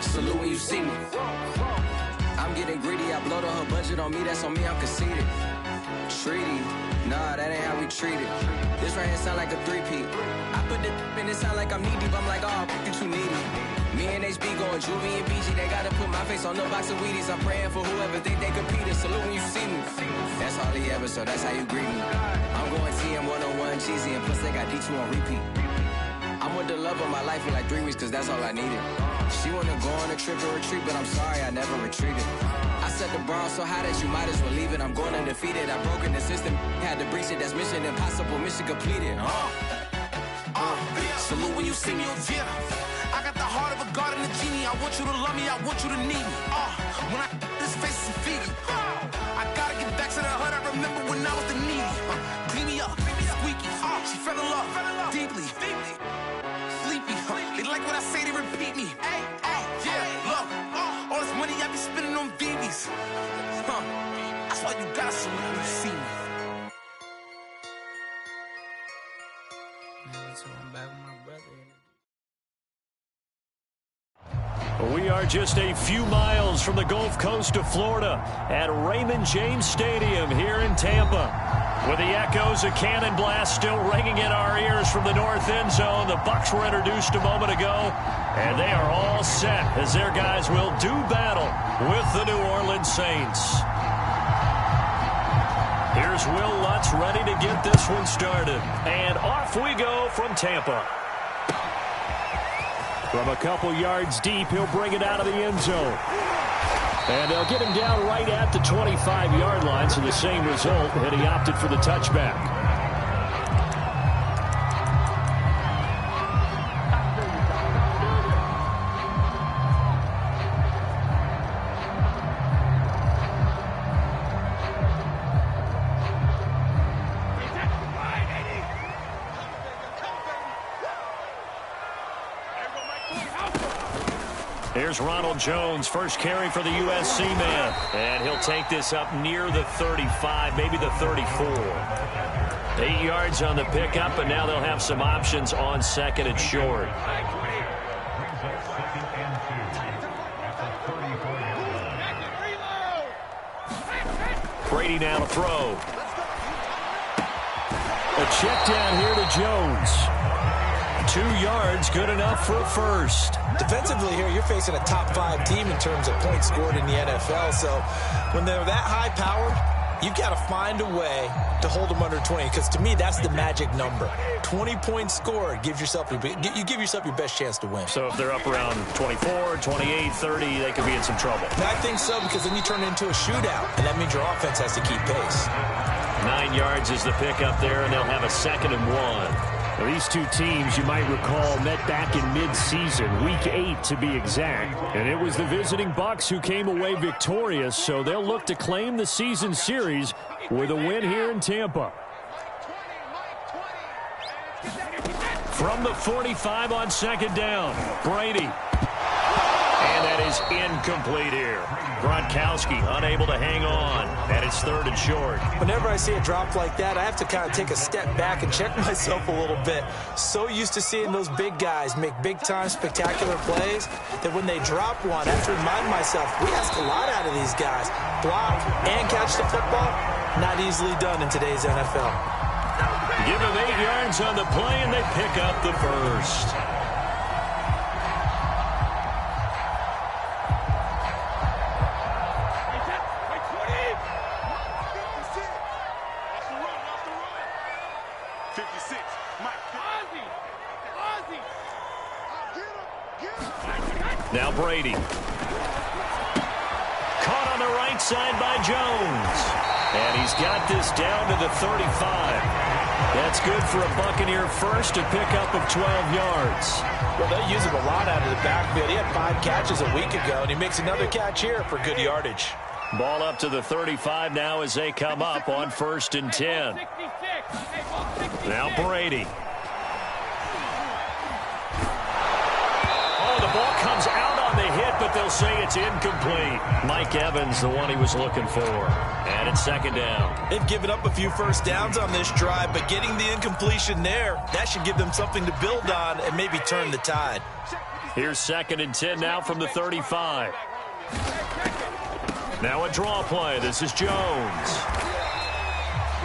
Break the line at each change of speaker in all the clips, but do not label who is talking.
Salute when you see me. I'm getting greedy, I blow the whole budget on me, that's on me, I'm conceited. Treaty, nah, that ain't how we treat it. This right here sound like a three-peat. I put the in it sound like I'm knee-deep, I'm like, oh, you too needy. Me and HB going Juvie and BG, they gotta put my face on no box of Wheaties. I'm praying for whoever think they competed. Salute when you see me. That's all he ever, so that's how you greet me. I'm going TM 101 cheesy, and plus they got D2 on repeat. I'm with the love of my life for like 3 weeks, cause that's all I needed. She wanna go on a trip and retreat, but I'm sorry, I never retreated. I set the bar so high that you might as well leave it. I'm going undefeated, I've broken the system, had to breach it, that's mission impossible, mission completed. Salute when you see me, yeah. I got the heart of a god and a genie. I want you to love me, I want you to need me. When I this face is Fiji. I gotta get back to the hood, I remember when I was the needy. Clean me up, squeaky. She fell in love, deeply. Sleepy, they like what I say, they repeat me. Yeah, look, all this money I be spending on BBs. That's why you gotta salute when you see me. So I'm back with my brother.
We are just a few miles from the Gulf Coast of Florida at Raymond James Stadium here in Tampa. With the echoes of cannon blast still ringing in our ears from the north end zone, the Bucs were introduced a moment ago, and they are all set as their guys will do battle with the New Orleans Saints. Here's Will Lutz ready to get this one started, and off we go from Tampa. From a couple yards deep, he'll bring it out of the end zone. And they'll get him down right at the 25-yard line, so the same result, and he opted for the touchback. Here's Ronald Jones, first carry for the USC man. And he'll take this up near the 35, maybe the 34. 8 yards on the pickup, and now they'll have some options on second and short. Brady now to throw. A check down here to Jones. 2 yards, good enough for a first.
Defensively here, you're facing a top-5 team in terms of points scored in the NFL. So when they're that high-powered, you've got to find a way to hold them under 20. Because to me, that's the magic number. 20 points scored gives yourself you give yourself your best chance to win.
So if they're up around 24, 28, 30, they could be in some trouble.
I think so, because then you turn it into a shootout, and that means your offense has to keep pace.
9 yards is the pickup there, and they'll have a 2nd and 1. Well, these two teams, you might recall, met back in mid-season, Week 8 to be exact. And it was the visiting Bucs who came away victorious, so they'll look to claim the season series with a win here in Tampa. From the 45 on 2nd down, Brady. And that is incomplete here. Gronkowski unable to hang on, and it's 3rd and short.
Whenever I see a drop like that, I have to kind of take a step back and check myself a little bit. So used to seeing those big guys make big-time spectacular plays that when they drop one, I have to remind myself, we ask a lot out of these guys. Block and catch the football, not easily done in today's NFL.
Give them 8 yards on the play, and they pick up the first. Now Brady. Caught on the right side by Jones. And he's got this down to the 35. That's good for a Buccaneer first, a pickup of 12 yards.
Well, they use him a lot out of the backfield. He had 5 catches a week ago, and he makes another catch here for good yardage.
Ball up to the 35 now as they come up on 1st and 10. Now Brady. Oh, the ball comes out on the hit, but they'll say it's incomplete. Mike Evans, the one he was looking for. And it's 2nd down.
They've given up a few first downs on this drive, but getting the incompletion there, that should give them something to build on and maybe turn the tide.
Here's 2nd and 10 now from the 35. Now a draw play. This is Jones.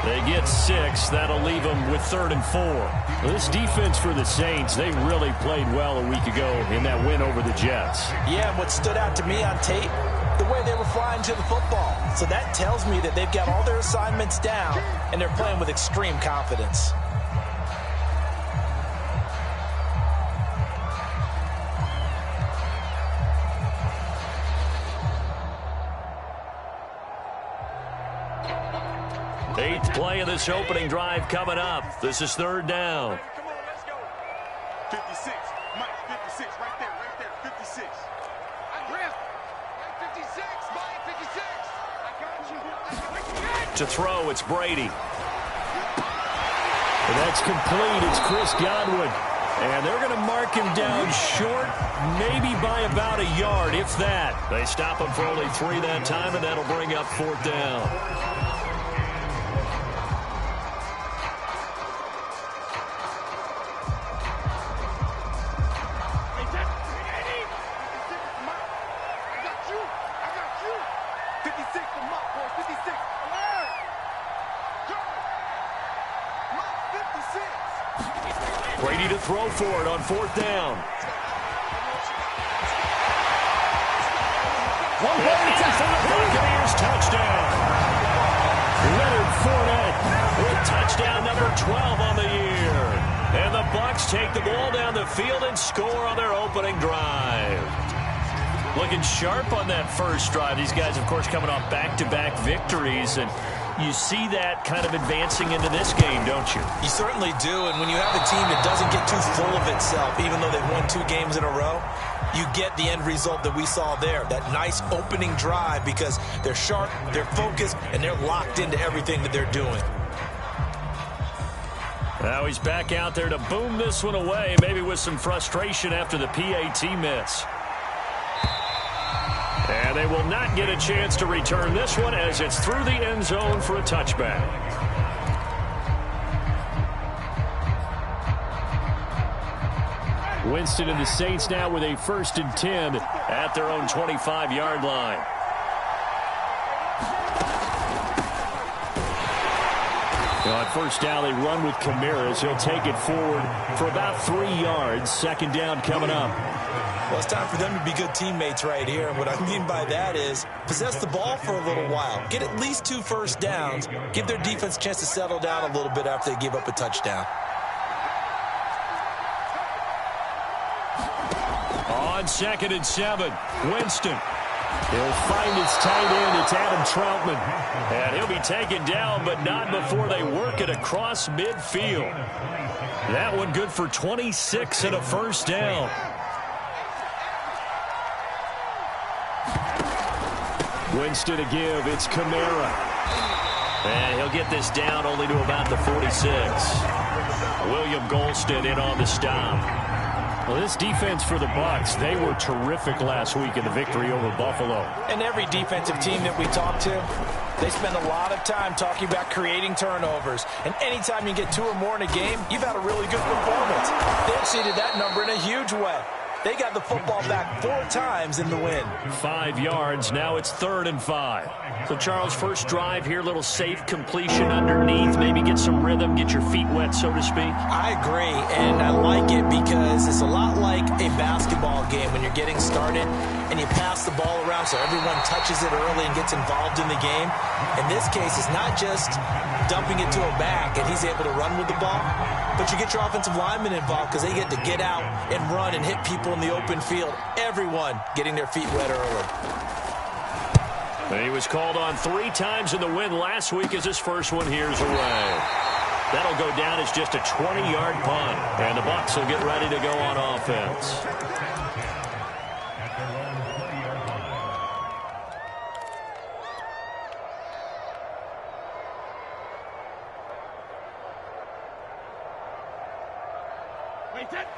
They get 6. That'll leave them with 3rd and 4. This defense for the Saints, they really played well a week ago in that win over the Jets.
Yeah, and what stood out to me on tape, the way they were flying to the football. So that tells me that they've got all their assignments down, and they're playing with extreme confidence.
Eighth play of this opening drive coming up. This is 3rd down.
Come on, let's go. 56. Mike, 56. Right there. 56. I grab. 56. Mike, 56. I got you.
To throw, it's Brady. And that's complete. It's Chris Godwin. And they're going to mark him down short, maybe by about a yard, if that. They stop him for only 3 that time, and that'll bring up 4th down. Brady to throw for it on 4th down. One play for the Buccaneers touchdown. Leonard Fournette with touchdown number 12 on the year. And the Bucs take the ball down the field and score on their opening drive. Looking sharp on that first drive. These guys, of course, coming off back-to-back victories, and you see that kind of advancing into this game, don't you?
You certainly do, and when you have a team that doesn't get too full of itself, even though they've won 2 games in a row, you get the end result that we saw there, that nice opening drive, because they're sharp, they're focused, and they're locked into everything that they're doing.
Now he's back out there to boom this one away, maybe with some frustration after the PAT miss. And they will not get a chance to return this one as it's through the end zone for a touchback. Winston and the Saints now with a 1st and 10 at their own 25-yard line. On 1st down, they run with Kamara. He'll take it forward for about 3 yards. 2nd down coming up.
Well, it's time for them to be good teammates right here. And what I mean by that is possess the ball for a little while. Get at least 2 first downs. Give their defense a chance to settle down a little bit after they give up a touchdown.
On 2nd and 7, Winston. He'll find his tight end. It's Adam Troutman. And he'll be taken down, but not before they work it across midfield. That one good for 26 and a 1st down. Winston to give. It's Kamara. And he'll get this down only to about the 46. William Golston in on the stop. Well, this defense for the Bucs, they were terrific last week in the victory over Buffalo.
And every defensive team that we talk to, they spend a lot of time talking about creating turnovers. And anytime you get 2 or more in a game, you've had a really good performance. They exceeded that number in a huge way. They got the football back 4 times in the win.
5 yards. Now it's 3rd and 5. So, Charles, first drive here, little safe completion underneath. Maybe get some rhythm, get your feet wet, so to speak.
I agree, and I like it because it's a lot like a basketball game when you're getting started and you pass the ball around so everyone touches it early and gets involved in the game. In this case, it's not just dumping it to a back and he's able to run with the ball, but you get your offensive linemen involved because they get to get out and run and hit people in the open field. Everyone getting their feet wet early.
He was called on 3 times in the win last week as his first one here's away. That'll go down as just a 20-yard punt, and the Bucs will get ready to go on offense.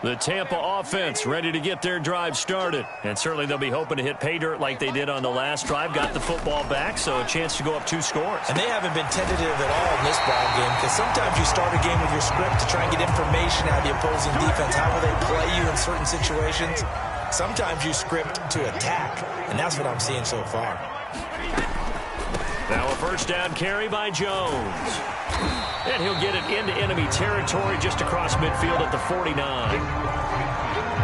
The Tampa offense ready to get their drive started. And certainly they'll be hoping to hit pay dirt like they did on the last drive. Got the football back, so a chance to go up 2 scores.
And they haven't been tentative at all in this ball game because sometimes you start a game with your script to try and get information out of the opposing defense. How will they play you in certain situations? Sometimes you script to attack, and that's what I'm seeing so far.
Now a first down carry by Jones. And he'll get it into enemy territory just across midfield at the 49.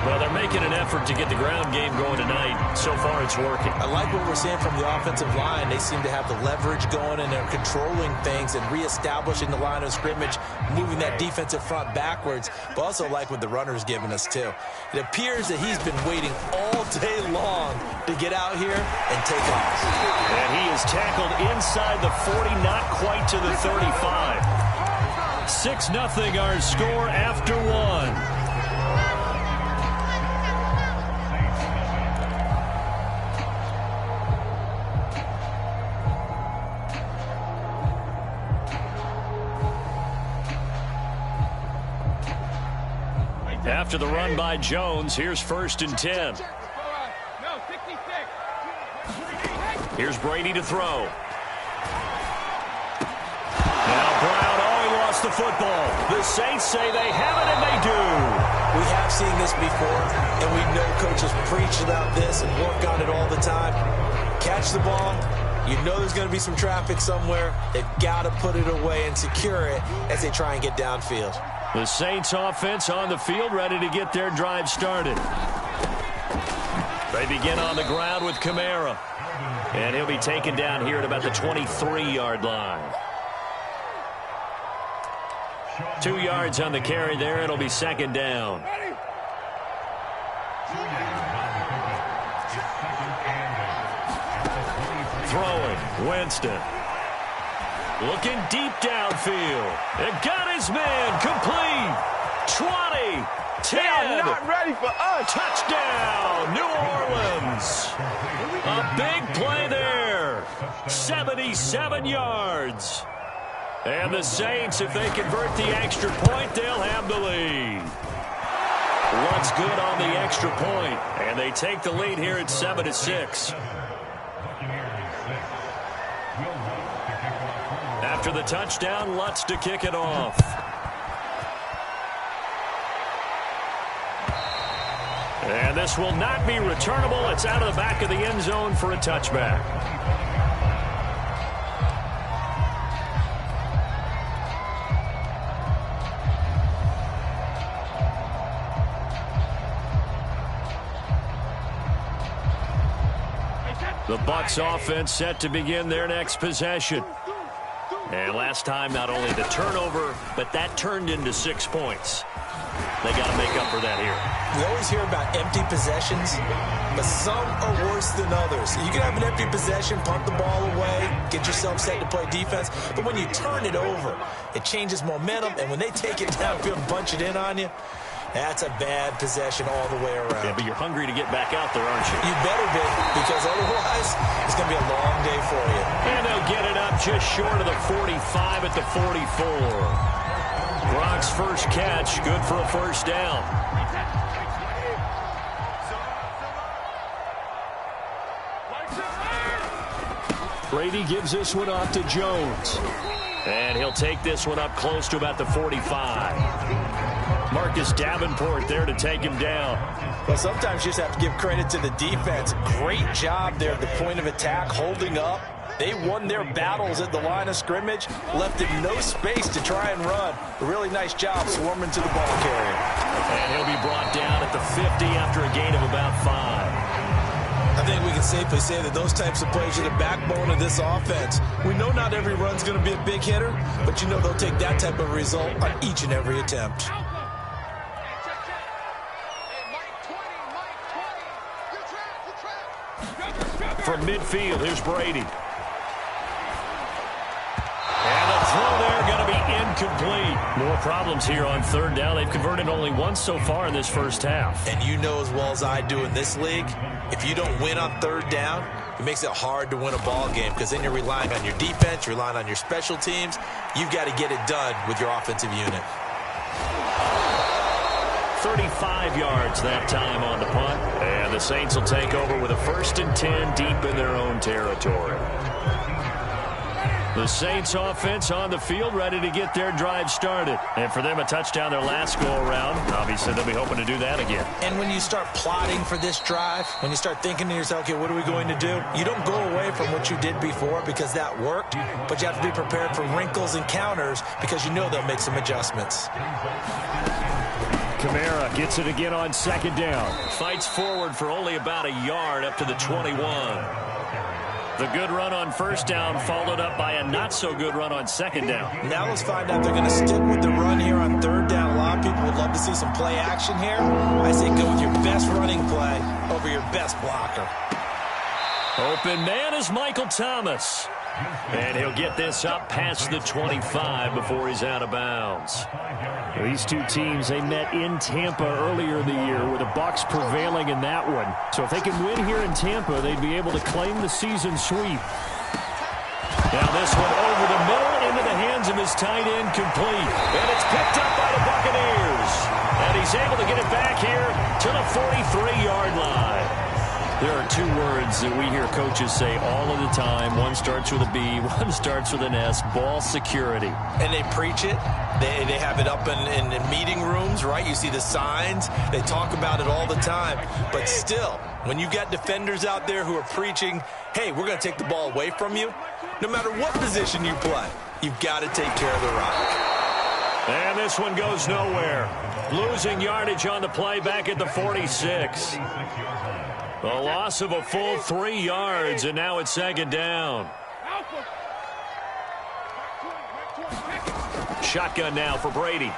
Well, they're making an effort to get the ground game going tonight. So far, it's working.
I like what we're seeing from the offensive line. They seem to have the leverage going, and they're controlling things and reestablishing the line of scrimmage, moving that defensive front backwards. But also like what the runner's giving us, too. It appears that he's been waiting all day long to get out here and take off.
And he is tackled inside the 40, not quite to the 35. 6-0 our score after one. After the run by Jones, here's 1st and 10. Here's Brady to throw. Now Brown, he lost the football. The Saints say they have it, and they do.
We have seen this before, and we know coaches preach about this and work on it all the time. Catch the ball. You know there's going to be some traffic somewhere. They've got to put it away and secure it as they try and get downfield.
The Saints offense on the field, ready to get their drive started. They begin on the ground with Kamara. And he'll be taken down here at about the 23-yard line. 2 yards on the carry there. It'll be 2nd down. Throwing, Winston. Looking deep downfield. And got his man complete. 20, 10.
Not ready for us.
Touchdown, New Orleans. A big play there. 77 yards. And the Saints, if they convert the extra point, they'll have the lead. What's good on the extra point? And they take the lead here at 7-6. After the touchdown, Lutz to kick it off. And this will not be returnable. It's out of the back of the end zone for a touchback. The Bucs offense set to begin their next possession. And last time, not only the turnover, but that turned into 6 points. They got to make up for that here.
We always hear about empty possessions, but some are worse than others. You can have an empty possession, punt the ball away, get yourself set to play defense, but when you turn it over, it changes momentum, and when they take it downfield and bunch it in on you, that's a bad possession all the way around.
Yeah, but you're hungry to get back out there, aren't you?
You better be, because otherwise it's going to be a long day for you.
And they'll get it up just short of the 45 at the 44. Gronk's first catch, good for a first down. Brady gives this one off to Jones. And he'll take this one up close to about the 45. Marcus Davenport there to take him down.
Well, sometimes you just have to give credit to the defense. Great job there at the point of attack, holding up. They won their battles at the line of scrimmage, left him no space to try and run. A really nice job swarming to the ball carrier.
And he'll be brought down at the 50 after a gain of about 5.
I think we can safely say that those types of plays are the backbone of this offense. We know not every run's going to be a big hitter, but you know they'll take that type of result on each and every attempt.
From midfield, here's Brady. And the throw there going to be incomplete. More problems here on 3rd down. They've converted only once so far in this first half.
And you know as well as I do in this league, if you don't win on 3rd down, it makes it hard to win a ball game because then you're relying on your defense, you're relying on your special teams. You've got to get it done with your offensive unit.
35 yards that time on the punt. And the Saints will take over with a 1st and 10 deep in their own territory. The Saints offense on the field, ready to get their drive started. And for them, a touchdown their last go-around. Obviously, they'll be hoping to do that again.
And when you start plotting for this drive, when you start thinking to yourself, okay, what are we going to do? You don't go away from what you did before because that worked, but you have to be prepared for wrinkles and counters because you know they'll make some adjustments.
Kamara gets it again on second down. Fights forward for only about a yard up to the 21. The good run on first down followed up by a not-so-good run on second down.
Now let's find out if they're going to stick with the run here on third down. A lot of people would love to see some play action here. I say go with your best running play over your best blocker.
Open man is Michael Thomas. And he'll get this up past the 25 before he's out of bounds. These two teams, they met in Tampa earlier in the year with the Bucs prevailing in that one. So if they can win here in Tampa, they'd be able to claim the season sweep. Now this one over the middle into the hands of his tight end, complete. And it's picked up by the Buccaneers. And he's able to get it back here to the 43-yard line. There are two words that we hear coaches say all of the time. One starts with a B, one starts with an S, ball security.
And they preach it. They have it up in meeting rooms, right? You see the signs. They talk about it all the time. But still, when you've got defenders out there who are preaching, hey, we're going to take the ball away from you, no matter what position you play, you've got to take care of the rock.
And this one goes nowhere. Losing yardage on the play back at the 46. A loss of a full 3 yards, and now it's second down. Shotgun now for Brady.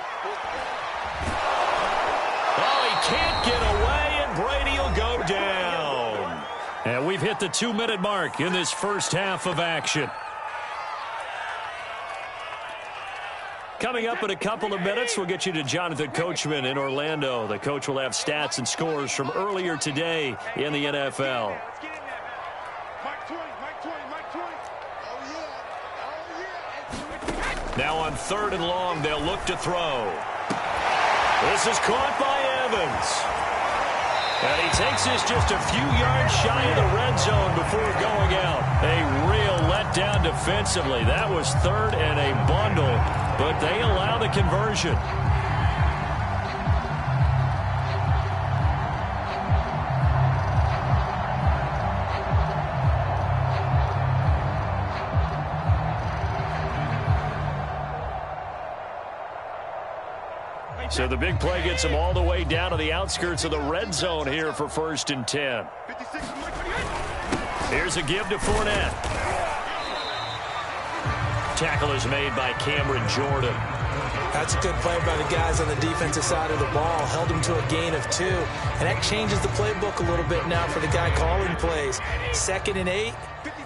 Oh, he can't get away, and Brady will go down. And we've hit the 2-minute mark in this first half of action. Coming up in a couple of minutes, we'll get you to Jonathan Coachman in Orlando. The coach will have stats and scores from earlier today in the NFL. Now on 3rd and long, they'll look to throw. This is caught by Evans. And he takes this just a few yards shy of the red zone before going out. A real letdown defensively. That was 3rd and a bundle, but they allow the conversion. So the big play gets them all the way down to the outskirts of the red zone here for 1st and 10. Here's a give to Fournette. Tackle is made by Cameron Jordan.
That's a good play by the guys on the defensive side of the ball. Held him to a gain of 2. And that changes the playbook a little bit now for the guy calling plays. 2nd and 8.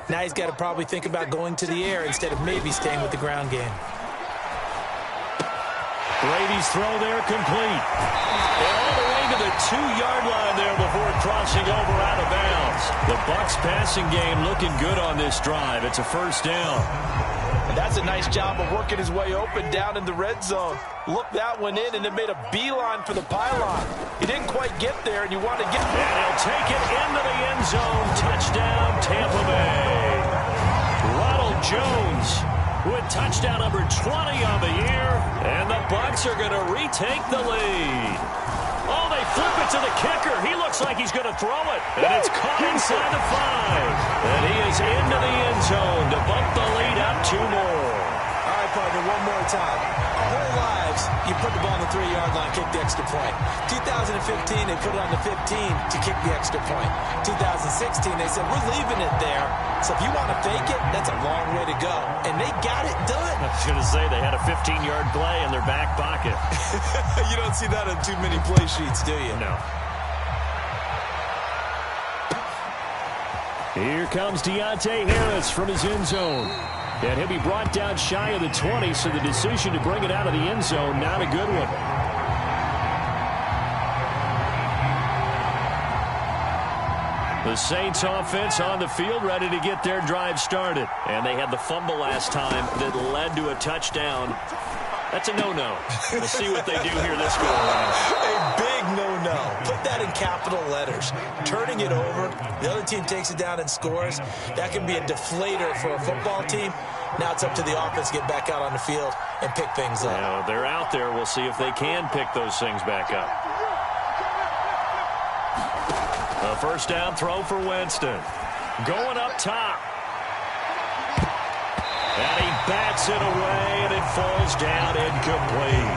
Now he's got to probably think about going to the air instead of maybe staying with the ground game.
Brady's throw there complete. And all the way to the 2-yard line there before crossing over out of bounds. The Bucs passing game looking good on this drive. It's a 1st down.
And that's a nice job of working his way open down in the red zone. Look that one in and then made a beeline for the pylon. He didn't quite get there, and you want to get there.
And he'll take it into the end zone. Touchdown, Tampa Bay. Ronald Jones with touchdown number 20 on the year, and the Bucs are going to retake the lead. Oh, they flip it to the kicker. He looks like he's going to throw it, and it's caught inside the 5. And he is into the end zone to bump the lead out 2 more.
All right, partner, one more time. Our whole lives, you put the ball on the 3-yard line, kick the extra point. 2015, they put it on the 15 to kick the extra point. 2016, they said, we're leaving it there. So if you want to fake it, that's a long way to go. And they got it done.
I was going to say they had a 15-yard play in their back pocket.
You don't see that on too many play sheets, do you?
No. Here comes Deontay Harris from his end zone. And he'll be brought down shy of the 20, so the decision to bring it out of the end zone, not a good one. The Saints offense on the field, ready to get their drive started. And they had the fumble last time that led to a touchdown. That's a no-no. We'll see what they do here this go around.
A big no-no. Put that in capital letters. Turning it over, the other team takes it down and scores. That can be a deflator for a football team. Now it's up to the offense to get back out on the field and pick things up.
Now, they're out there. We'll see if they can pick those things back up. A first down throw for Winston. Going up top. And he bats it away, and it falls down incomplete.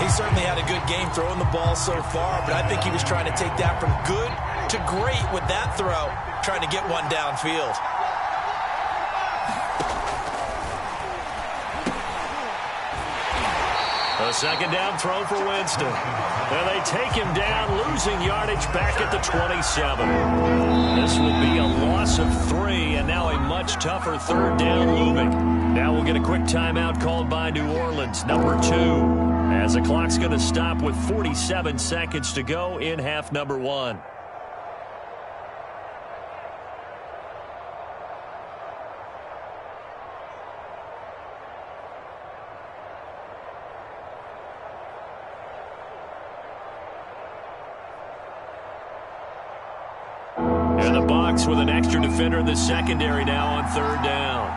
He certainly had a good game throwing the ball so far, but I think he was trying to take that from good to great with that throw, trying to get one downfield.
A second down throw for Winston. And they take him down, losing yardage back at the 27. This will be a loss of 3, and now a much tougher third down looming. Now we'll get a quick timeout called by New Orleans, number 2, as the clock's going to stop with 47 seconds to go in half number 1. And the box with an extra defender in the secondary now on third down.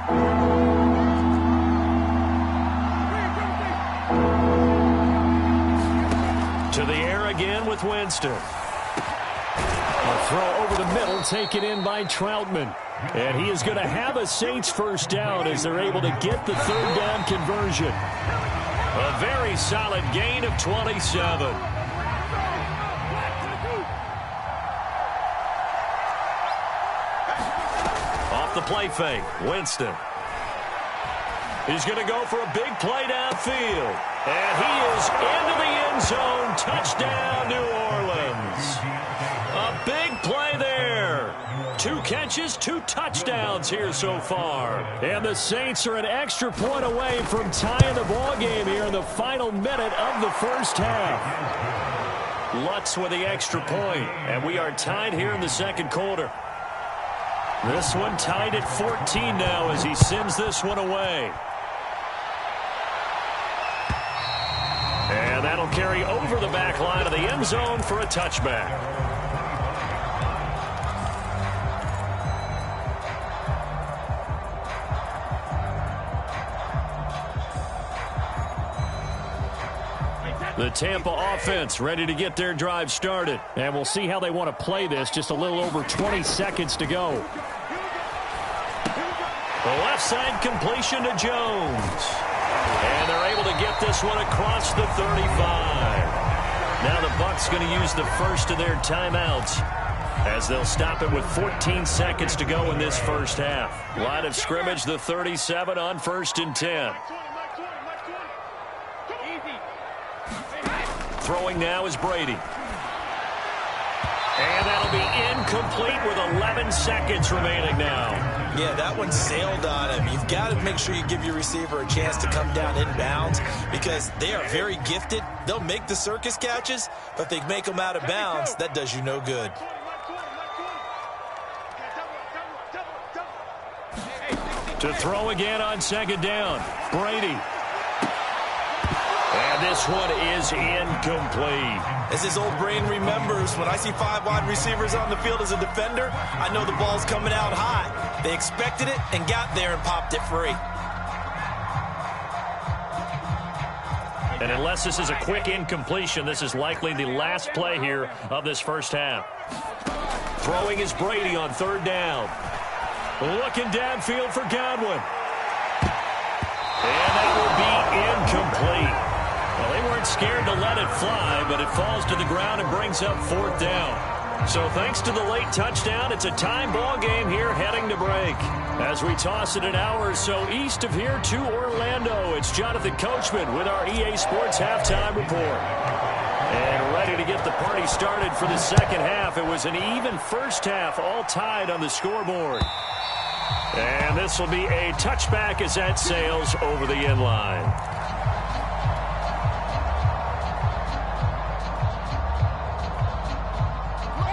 To the air again with Winston. A throw over the middle taken in by Troutman. And he is going to have a Saints first down as they're able to get the third down conversion. A very solid gain of 27. The play fake. Winston. He's going to go for a big play downfield. And he is into the end zone. Touchdown, New Orleans. A big play there. 2 catches, 2 touchdowns here so far. And the Saints are an extra point away from tying the ball game here in the final minute of the first half. Lutz with the extra point. And we are tied here in the second quarter. This one tied at 14 now as he sends this one away. And that'll carry over the back line of the end zone for a touchback. The Tampa offense ready to get their drive started. And we'll see how they want to play this. Just a little over 20 seconds to go. The left side completion to Jones. And they're able to get this one across the 35. Now the Bucs going to use the first of their timeouts as they'll stop it with 14 seconds to go in this first half. Line of scrimmage, the 37 on 1st and 10. Throwing now is Brady. And that'll be incomplete with 11 seconds remaining now.
Yeah, that one sailed on him. You've got to make sure you give your receiver a chance to come down inbounds because they are very gifted. They'll make the circus catches, but if they make them out of bounds, that does you no good.
To throw again on second down, Brady. And this one is incomplete.
As his old brain remembers, when I see 5 wide receivers on the field as a defender, I know the ball's coming out high. They expected it and got there and popped it free.
And unless this is a quick incompletion, this is likely the last play here of this first half. Throwing is Brady on third down. Looking downfield for Godwin. And that will be incomplete. Well, they weren't scared to let it fly, but it falls to the ground and brings up fourth down. So thanks to the late touchdown, it's a tie ball game here heading to break. As we toss it an hour or so east of here to Orlando, it's Jonathan Coachman with our EA Sports Halftime Report. And ready to get the party started for the second half. It was an even first half, all tied on the scoreboard. And this will be a touchback as that sails over the end line.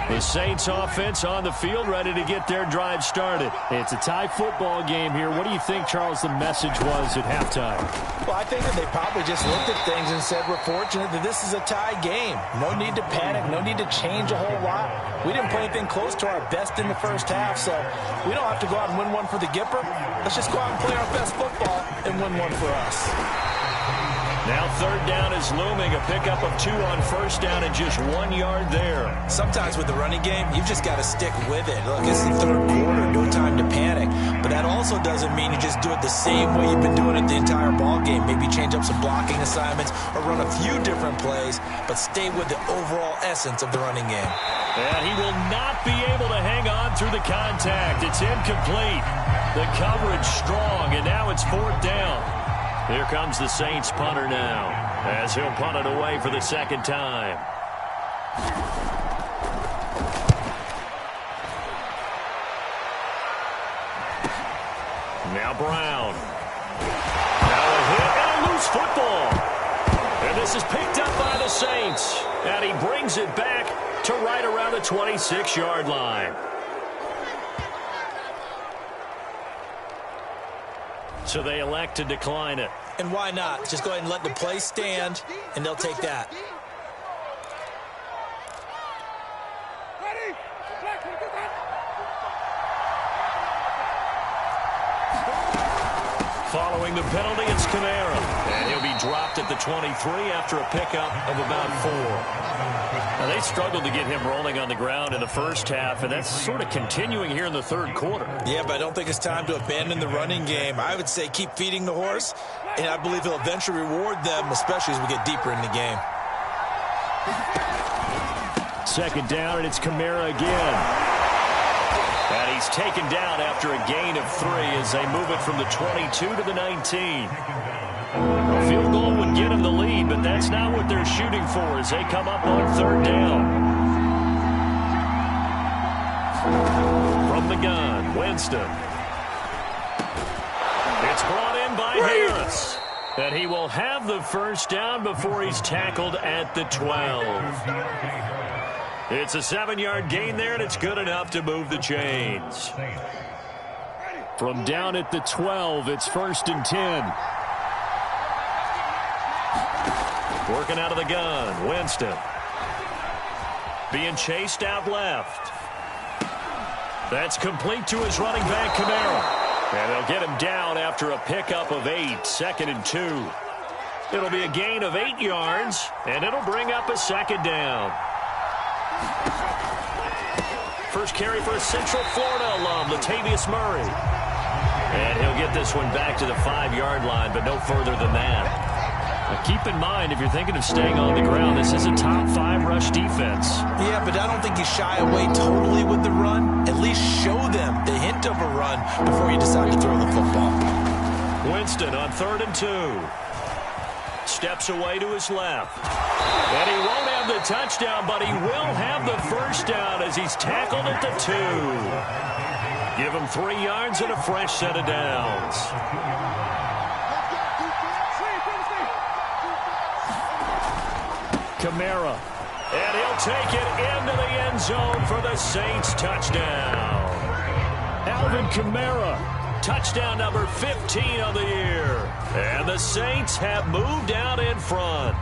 The Saints offense on the field, ready to get their drive started.
It's a tie football game here. What do you think, Charles, the message was at halftime?
Well, I think that they probably just looked at things and said, we're fortunate that this is a tie game. No need to panic. No need to change a whole lot. We didn't play anything close to our best in the first half, so we don't have to go out and win one for the Gipper. Let's just go out and play our best football and win one for us.
Now third down is looming. A pickup of 2 on first down and just 1 yard there.
Sometimes with the running game, you've just got to stick with it. Look, it's the third quarter, no time to panic. But that also doesn't mean you just do it the same way you've been doing it the entire ball game. Maybe change up some blocking assignments or run a few different plays, but stay with the overall essence of the running game.
And he will not be able to hang on through the contact. It's incomplete. The coverage strong, and now it's fourth down. Here comes the Saints punter now, as he'll punt it away for the second time. Now Brown. Now a hit and a loose football. And this is picked up by the Saints. And he brings it back to right around the 26-yard line. So they elect to decline it.
And why not? Just go ahead and let the play stand, and they'll take that.
Following the penalty, it's Kamara. And he'll be dropped at the 23 after a pickup of about 4. Now, they struggled to get him rolling on the ground in the first half, and that's sort of continuing here in the third quarter.
Yeah, but I don't think it's time to abandon the running game. I would say keep feeding the horse, and I believe he'll eventually reward them, especially as we get deeper in the game.
Second down, and it's Kamara again. And he's taken down after a gain of 3 as they move it from the 22 to the 19. A field goal would get him the lead, but that's not what they're shooting for as they come up on third down. From the gun, Winston. It's brought in by Harris. And he will have the first down before he's tackled at the 12. It's a 7-yard gain there, and it's good enough to move the chains. From down at the 12, it's 1st and 10. Working out of the gun, Winston. Being chased out left. That's complete to his running back, Kamara. And they'll get him down after a pickup of 8, 2nd and 2. It'll be a gain of 8 yards, and it'll bring up a second down. First carry for a Central Florida alum, Latavius Murray. And he'll get this one back to the 5-yard line, but no further than that. Now keep in mind, if you're thinking of staying on the ground, this is a top 5 rush defense.
Yeah, but I don't think you shy away totally with the run. At least show them the hint of a run before you decide to throw the football.
Winston on 3rd and 2. Steps away to his left. And he won't have the touchdown, but he will have the first down as he's tackled at the 2. Give him 3 yards and a fresh set of downs. Kamara. And he'll take it into the end zone for the Saints touchdown. Alvin Kamara. Touchdown number 15 of the year. And the Saints have moved out in front.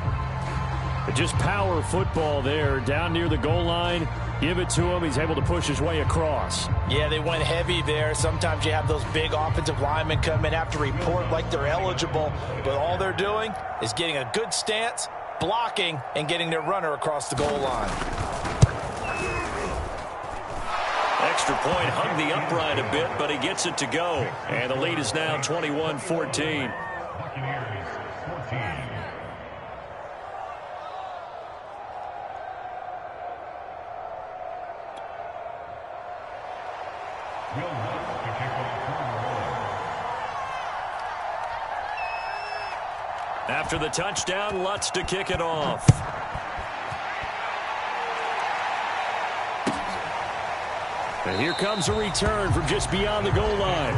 Just power football there down near the goal line. Give it to him. He's able to push his way across.
Yeah, they went heavy there. Sometimes you have those big offensive linemen come in, have to report like they're eligible. But all they're doing is getting a good stance, blocking, and getting their runner across the goal line.
Extra point hung the upright a bit, but he gets it to go. And the lead is now 21-14. After the touchdown, Lutz to kick it off. And here comes a return from just beyond the goal line.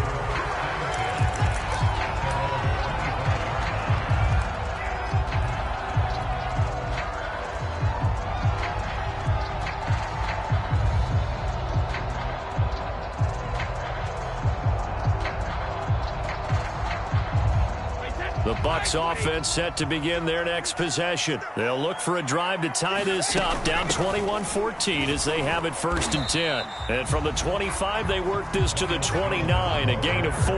The Bucs offense set to begin their next possession. They'll look for a drive to tie this up, down 21-14 as they have it 1st and 10. And from the 25, they work this to the 29, a gain of 4.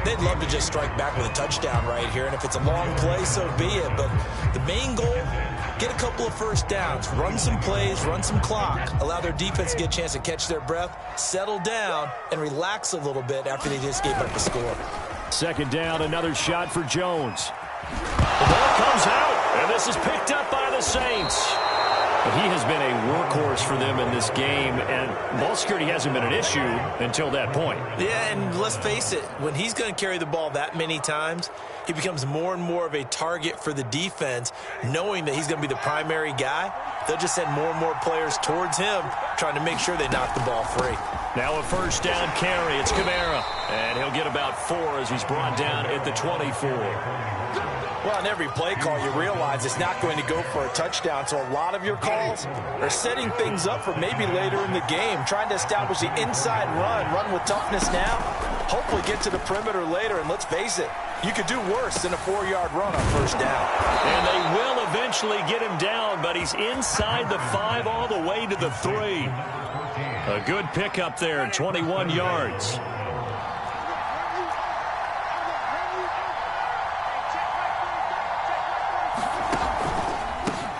They'd love to just strike back with a touchdown right here, and if it's a long play, so be it. But the main goal, get a couple of first downs, run some plays, run some clock, allow their defense to get a chance to catch their breath, settle down, and relax a little bit after they just gave up the score.
2nd down, another shot for Jones.
The ball comes out, and this is picked up by the Saints.
He has been a workhorse for them in this game, and ball security hasn't been an issue until that point.
Yeah, and let's face it, when he's going to carry the ball that many times, he becomes more and more of a target for the defense, knowing that he's going to be the primary guy. They'll just send more and more players towards him, trying to make sure they knock the ball free.
Now a 1st down carry. It's Kamara, and he'll get about 4 as he's brought down at the 24.
Well, on every play call, you realize it's not going to go for a touchdown, so a lot of your calls are setting things up for maybe later in the game, trying to establish the inside run with toughness now, hopefully get to the perimeter later, and let's face it, you could do worse than a 4-yard run on 1st down.
And they will eventually get him down, but he's inside the 5 all the way to the 3. A good pickup there, 21 yards.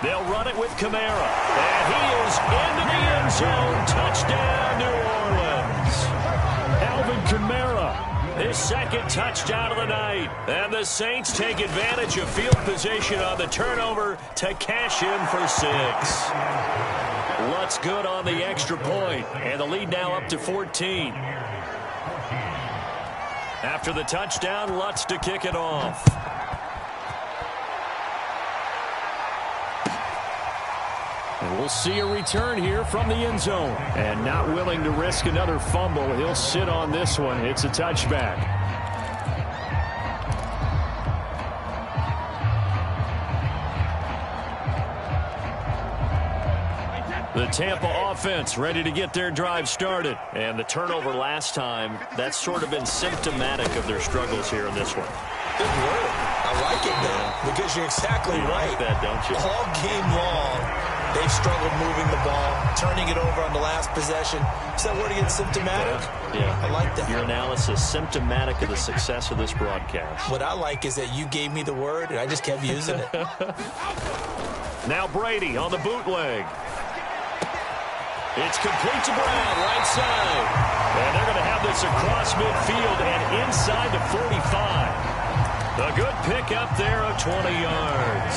They'll run it with Kamara. And he is into the end zone. Touchdown, New Orleans.
Alvin Kamara,
his 2nd touchdown of the night. And the Saints take advantage of field position on the turnover to cash in for 6. Lutz good on the extra point. And the lead now up to 14. After the touchdown, Lutz to kick it off.
and we'll see a return here from the end zone. And not willing to risk another fumble, he'll sit on this one. It's a touchback.
The Tampa offense ready to get their drive started. And the turnover last time, that's sort of been symptomatic of their struggles here in this one.
Good word. I like it, though, because you're exactly right.
Like that, don't you?
All game long, they've struggled moving the ball, turning it over on the last possession. Is that word again, symptomatic?
Yeah.
I like that.
Your analysis, symptomatic of the success of this broadcast.
What I like is that you gave me the word, and I just kept using it.
Now Brady on the bootleg. It's complete to Brown, right side. And they're going to have this across midfield and inside the 45. A good pick up there of 20 yards.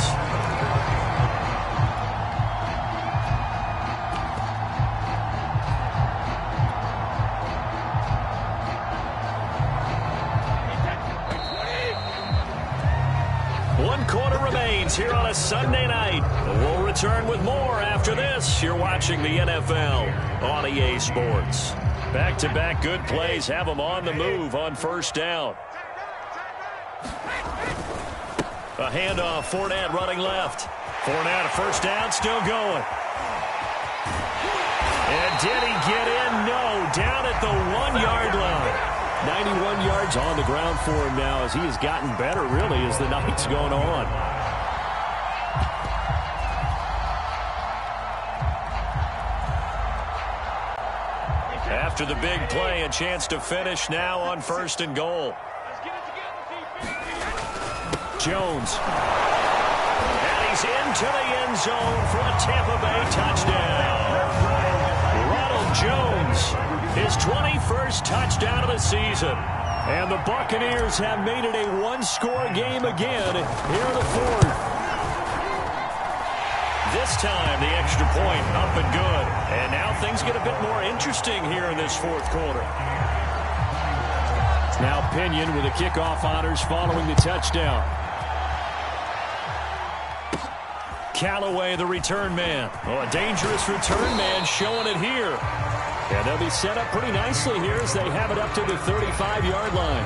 One quarter remains here on a Sunday night. We'll return with more after this. You're watching the NFL on EA Sports. Back-to-back good plays have them on the move on first down. A handoff, Fournette running left. Fournette, a first down, still going. And did he get in? No, down at the 1-yard line. 91 yards on the ground for him now as he has gotten better, really, as the night's going on. After the big play, a chance to finish now on first and goal. Jones. And he's into the end zone for a Tampa Bay touchdown. Ronald Jones, his 21st touchdown of the season. And the Buccaneers have made it a one-score game again here in the fourth. This time, the extra point up and good. And now things get a bit more interesting here in this fourth quarter.
Now Pinion with the kickoff honors following the touchdown.
Callaway, the return man. Oh, a dangerous return man showing it here. And they'll be set up pretty nicely here as they have it up to the 35-yard line.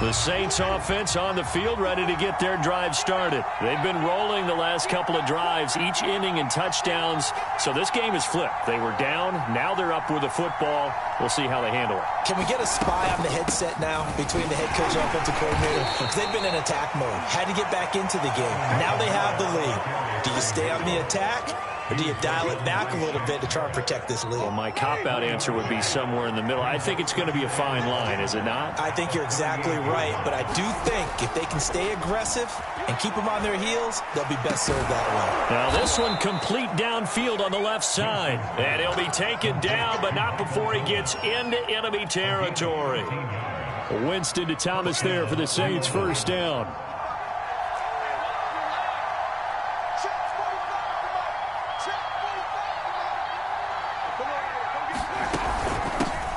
The Saints offense on the field, ready to get their drive started. They've been rolling the last couple of drives, each inning in touchdowns. So this game is flipped. They were down. Now they're up with the football. We'll see how they handle it.
Can we get a spy on the headset now between the head coach and offensive coordinator? Because they've been in attack mode. Had to get back into the game. Now they have the lead. Do you stay on the attack? Or do you dial it back a little bit to try and protect this lead?
Well, my cop-out answer would be somewhere in the middle. I think it's going to be a fine line, is it not?
I think you're exactly right, but I do think if they can stay aggressive and keep them on their heels, they'll be best served that way.
Now this one complete downfield on the left side. And he'll be taken down, but not before he gets into enemy territory. Winston to Thomas there for the Saints' first down.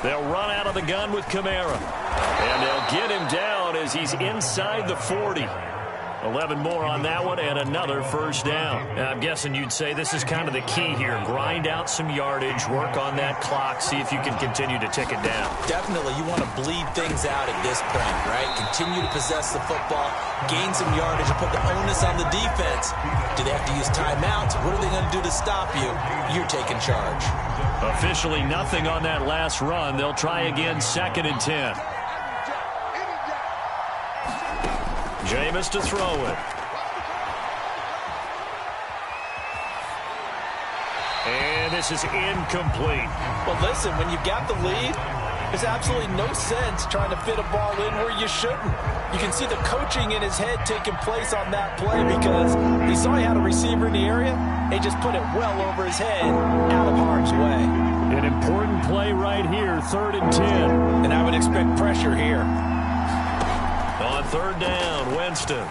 They'll run out of the gun with Kamara. And they'll get him down as he's inside the 40. 11 more on that one and another first down. Now, I'm guessing you'd say this is kind of the key here. Grind out some yardage, work on that clock, see if you can continue to tick it down.
Definitely, you want to bleed things out at this point, right? Continue to possess the football, gain some yardage, and put the onus on the defense. Do they have to use timeouts? What are they going to do to stop you? You're taking charge.
Officially nothing on that last run. They'll try again, 2nd and 10. Jameis to throw it. And this is incomplete.
Well, listen, when you got the lead, there's absolutely no sense trying to fit a ball in where you shouldn't. You can see the coaching in his head taking place on that play because he saw he had a receiver in the area. He just put it well over his head, out of harm's way.
An important play right here, 3rd and 10.
And I would expect pressure here.
On 3rd down, Winston. And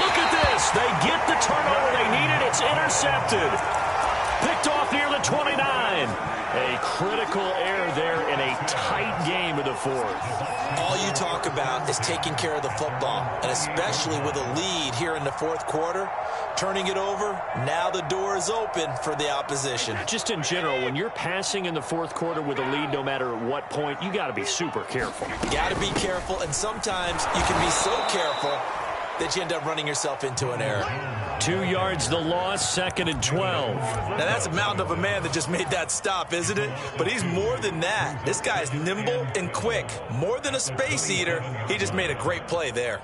look at this. They get the turnover they needed. It's intercepted. Picked off near the 29. A critical error there in a tight game of the 4th.
All you talk about is taking care of the football, and especially with a lead here in the 4th quarter, turning it over, now the door is open for the opposition.
Just in general, when you're passing in the 4th quarter with a lead, no matter at what point, you got to be super careful.
Got to be careful, and sometimes you can be so careful that you end up running yourself into an error.
2 yards the loss, 2nd and 12.
Now that's a mountain of a man that just made that stop, isn't it? But he's more than that. This guy's nimble and quick. More than a space eater, he just made a great play there.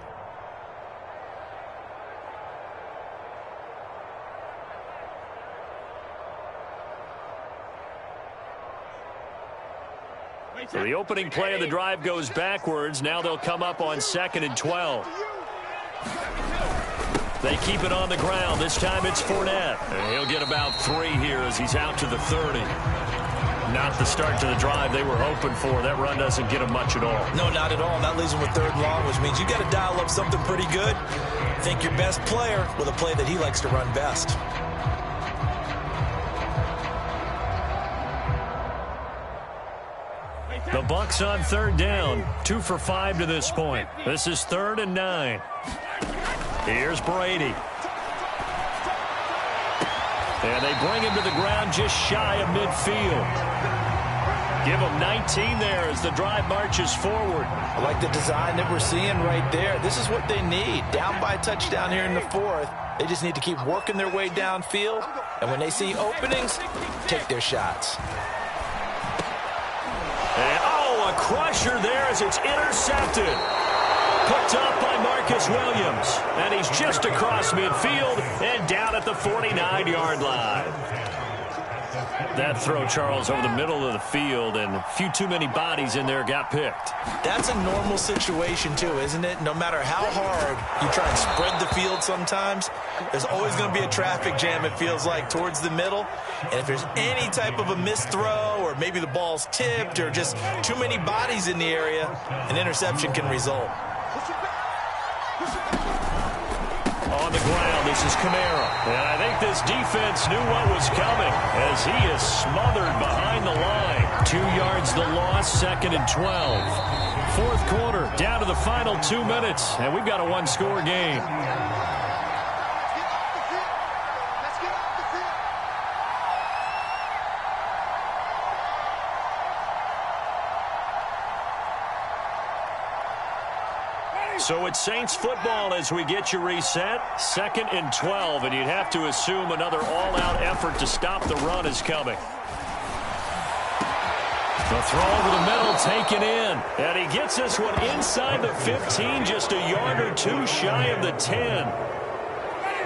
So the opening play of the drive goes backwards. Now they'll come up on 2nd and 12. They keep it on the ground. This time it's Fournette. And he'll get about 3 here as he's out to the 30. Not the start to the drive they were hoping for. That run doesn't get him much at all.
No, not at all. That leaves him with 3rd and long, which means you got to dial up something pretty good. Think your best player with a play that he likes to run best.
The Bucs on 3rd down. 2 for 5 to this point. This is 3rd and 9. Here's Brady. And they bring him to the ground just shy of midfield. Give him 19 there as the drive marches forward.
I like the design that we're seeing right there. This is what they need. Down by a touchdown here in the 4th. They just need to keep working their way downfield. And when they see openings, take their shots.
And, a crusher there as it's intercepted. Picked up by Marcus Williams. And he's just across midfield and down at the 49-yard line. That throw, Charles, over the middle of the field, and a few too many bodies in there got picked.
That's a normal situation, too, isn't it? No matter how hard you try and spread the field sometimes, there's always going to be a traffic jam, it feels like, towards the middle. And if there's any type of a missed throw, or maybe the ball's tipped, or just too many bodies in the area, an interception can result.
On the ground, this is Kamara. And I think this defense knew what was coming as he is smothered behind the line. 2 yards the loss, 2nd and 12. 4th quarter, down to the final 2 minutes, and we've got a one-score game. So it's Saints football as we get you reset. 2nd and 12, and you'd have to assume another all-out effort to stop the run is coming. The throw over the middle taken in. And he gets this one inside the 15, just a yard or two shy of the 10.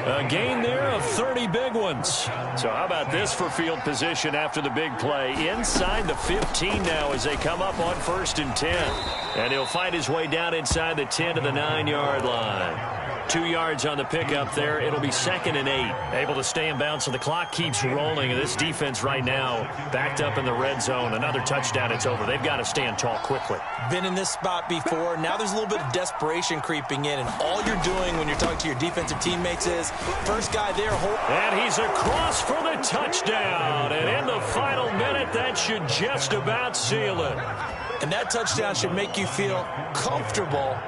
A gain there of 30 big ones. So how about this for field position after the big play? Inside the 15 now as they come up on 1st and 10. And he'll fight his way down inside the 10 to the 9-yard line. 2 yards on the pickup there. It'll be 2nd and 8. Able to stay in bounds, so the clock keeps rolling. And this defense right now backed up in the red zone. Another touchdown, it's over. They've got to stand tall quickly.
Been in this spot before. Now there's a little bit of desperation creeping in. And all you're doing when you're talking to your defensive teammates is first guy there.
And he's across for the touchdown. And in the final minute, that should just about seal it.
And that touchdown should make you feel comfortable.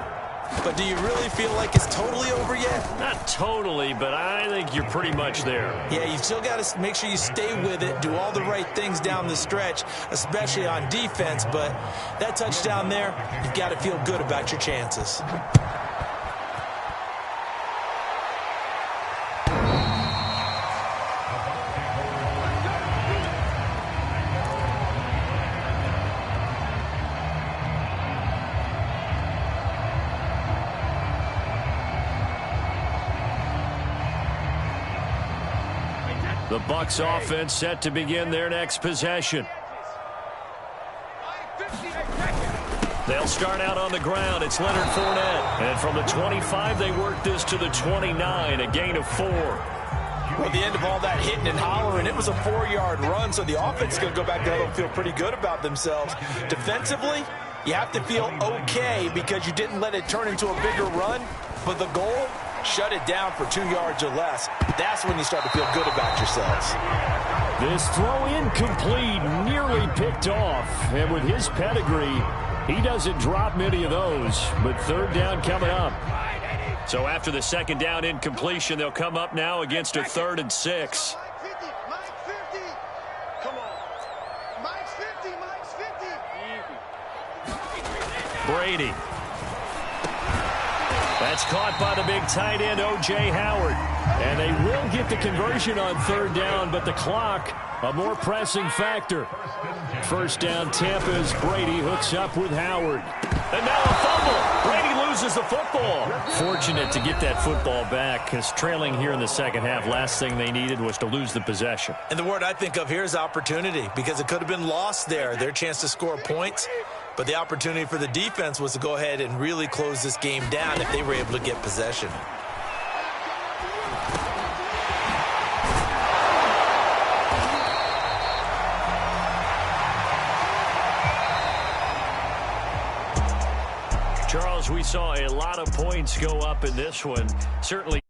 But do you really feel like it's totally over yet?
Not totally, but I think you're pretty much there.
Yeah, you still got to make sure you stay with it, do all the right things down the stretch, especially on defense. But that touchdown there, you've got to feel good about your chances.
The Bucs offense set to begin their next possession. They'll start out on the ground. It's Leonard Fournette. And from the 25, they work this to the 29, a gain of 4.
Well, the end of all that hitting and hollering, it was a 4-yard run, so the offense is going to go back there and feel pretty good about themselves. Defensively, you have to feel okay because you didn't let it turn into a bigger run, but the goal, shut it down for 2 yards or less. That's when you start to feel good about yourselves.
This throw incomplete, nearly picked off. And with his pedigree, he doesn't drop many of those. But 3rd down coming up. So after the 2nd down incompletion, they'll come up now against a 3rd and 6. Brady. That's caught by the big tight end, O.J. Howard. And they will get the conversion on 3rd down, but the clock, a more pressing factor. 1st down, Tampa as Brady hooks up with Howard. And now a fumble. Brady loses the football. Fortunate to get that football back, because trailing here in the 2nd half, last thing they needed was to lose the possession.
And the word I think of here is opportunity, because it could have been lost there, their chance to score points. But the opportunity for the defense was to go ahead and really close this game down if they were able to get possession.
Charles, we saw a lot of points go up in this one. Certainly